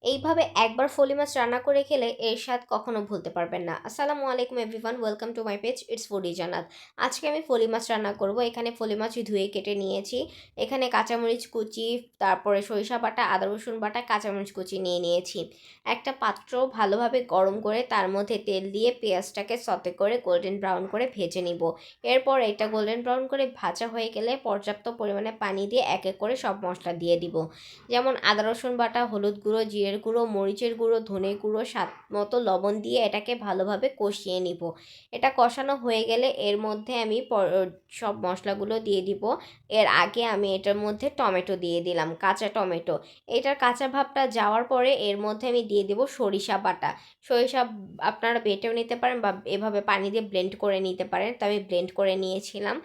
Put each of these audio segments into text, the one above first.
এইভাবে একবার ফলি মাছ রান্না করে খেলে এর স্বাদ কখনো ভুলতে পারবেন না। আসসালামু আলাইকুম everyone, welcome to my page it's foodie জান্নাত। আজকে আমি ফলি মাছ রান্না করব। এখানে ফলি মাছ ধুয়ে কেটে নিয়েছি। এখানে কাঁচামরিচ কুচি, তারপরে সরিষা বাটা, আদা রসুন বাটা, কাঁচামরিচ কুচি নিয়ে নিয়েছি। একটা পাত্র ভালোভাবে গরম করে তার মধ্যে তেল দিয়ে পেঁয়াজটাকে সতে করে গোল্ডেন ব্রাউন করে ভেজে নিব। এরপর এটা গোল্ডেন ব্রাউন করে ভাজা হয়ে গেলে পর্যাপ্ত পরিমাণে পানি দিয়ে এক এক করে সব মশলা দিয়ে দিব। যেমন আদা রসুন বাটা, হলুদ গুঁড়ো, জিরের গুঁড়ো, মরিচের গুঁড়ো, ধনে গুঁড়ো, স্বাদ মতো লবণ দিয়ে এটাকে ভালোভাবে কষিয়ে নিব। এটা কষানো হয়ে গেলে এর মধ্যে আমি সব মশলাগুলো দিয়ে দিব। এর আগে আমি এটার মধ্যে টমেটো দিয়ে দিলাম, কাঁচা টমেটো। এটার কাঁচা ভাবটা যাওয়ার পরে এর মধ্যে আমি দিয়ে দেব সরিষা বাটা। সরিষা আপনারা বেটেও নিতে পারেন বা এভাবে পানি দিয়ে ব্লেন্ড করে নিতে পারেন, তো আমি ব্লেন্ড করে নিয়েছিলাম।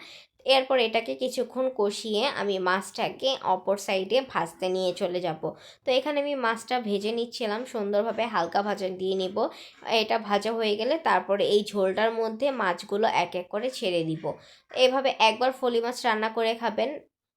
এরপর এটাকে কিছুক্ষণ কষিয়ে আমি মাছটাকে অপর সাইডে ভাজতে নিয়ে চলে যাব। তো এখানে আমি মাছটা ভেজে নিচ্ছিলাম, সুন্দরভাবে হালকা ভাজা দিয়ে নিব। এটা ভাজা হয়ে গেলে তারপরে এই ঝোলটার মধ্যে মাছগুলো এক এক করে ছেড়ে দিব। এভাবে একবার ফলি মাছ রান্না করে খাবেন,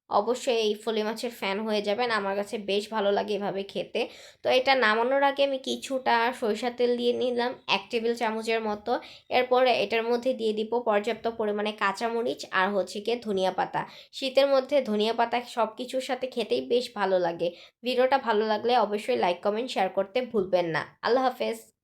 অবশ্যই এই ফলি মাছের ফ্যান হয়ে যাবেন। আমার কাছে বেশ ভালো লাগে এভাবে খেতে। তো এটা নামানোর আগে আমি কিছুটা সরিষার তেল দিয়ে নিলাম, 1 টেবিল চামচের মতো। এরপরে এটার মধ্যে দিয়ে দিব পর্যাপ্ত পরিমাণে কাঁচামরিচ আর হচ্ছে গিয়ে ধনিয়া পাতা। শীতের মধ্যে ধনিয়া পাতা সব কিছুর সাথে খেতেই বেশ ভালো লাগে। ভিডিওটা ভালো লাগলে অবশ্যই লাইক কমেন্ট শেয়ার করতে ভুলবেন না। আল্লাহ হাফেজ।